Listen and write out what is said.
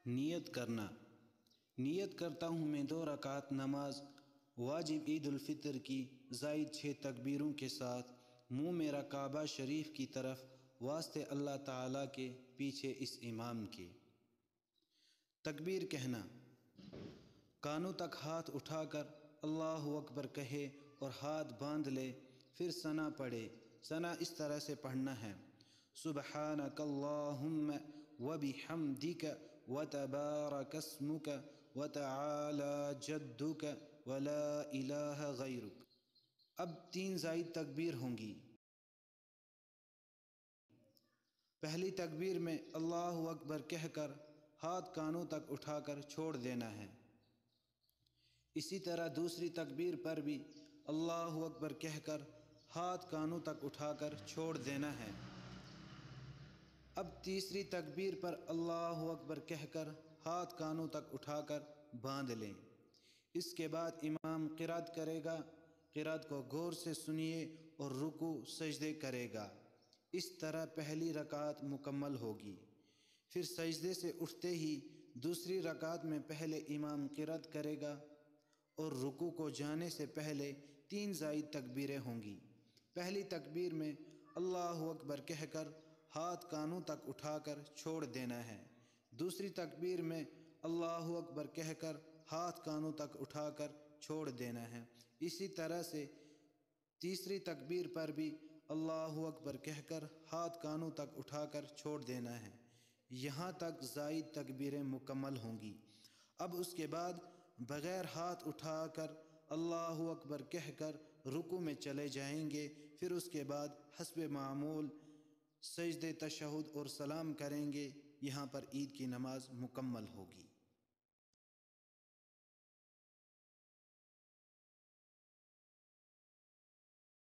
نیت کرنا۔ نیت کرتا ہوں میں 2 رکعت نماز واجب عید الفطر کی زائد 6 تکبیروں کے ساتھ منہ میرا کعبہ شریف کی طرف واسطے اللہ تعالیٰ کے پیچھے اس امام کے۔ تکبیر کہنا، کانوں تک ہاتھ اٹھا کر اللہ اکبر کہے اور ہاتھ باندھ لے، پھر ثنا پڑھے۔ ثنا اس طرح سے پڑھنا ہے: سبحانک اللہم وبحمدک وتبارک اسمک وتعالی جدک ولا الہ غیرک۔ اب 3 زائد تکبیر ہوں گی۔ پہلی تکبیر میں اللہ اکبر کہہ کر ہاتھ کانوں تک اٹھا کر چھوڑ دینا ہے۔ اسی طرح دوسری تکبیر پر بھی اللہ اکبر کہہ کر ہاتھ کانوں تک اٹھا کر چھوڑ دینا ہے۔ اب تیسری تکبیر پر اللہ اکبر کہہ کر ہاتھ کانوں تک اٹھا کر باندھ لیں۔ اس کے بعد امام قرات کرے گا، قرات کو غور سے سنیے اور رکوع سجدے کرے گا۔ اس طرح پہلی رکعت مکمل ہوگی۔ پھر سجدے سے اٹھتے ہی دوسری رکعت میں پہلے امام قرات کرے گا اور رکوع کو جانے سے پہلے 3 زائد تکبیریں ہوں گی۔ پہلی تکبیر میں اللہ اکبر کہہ کر ہاتھ کانوں تک اٹھا کر چھوڑ دینا ہے۔ دوسری تکبیر میں اللہ اکبر کہہ کر ہاتھ کانوں تک اٹھا کر چھوڑ دینا ہے۔ اسی طرح سے تیسری تکبیر پر بھی اللہ اکبر کہہ کر ہاتھ کانوں تک اٹھا کر چھوڑ دینا ہے۔ یہاں تک زائد تکبیریں مکمل ہوں گی۔ اب اس کے بعد بغیر ہاتھ اٹھا کر اللہ اکبر کہہ کر رکوع میں چلے جائیں گے۔ پھر اس کے بعد حسب معمول سجدے تشہد اور سلام کریں گے۔ یہاں پر عید کی نماز مکمل ہوگی۔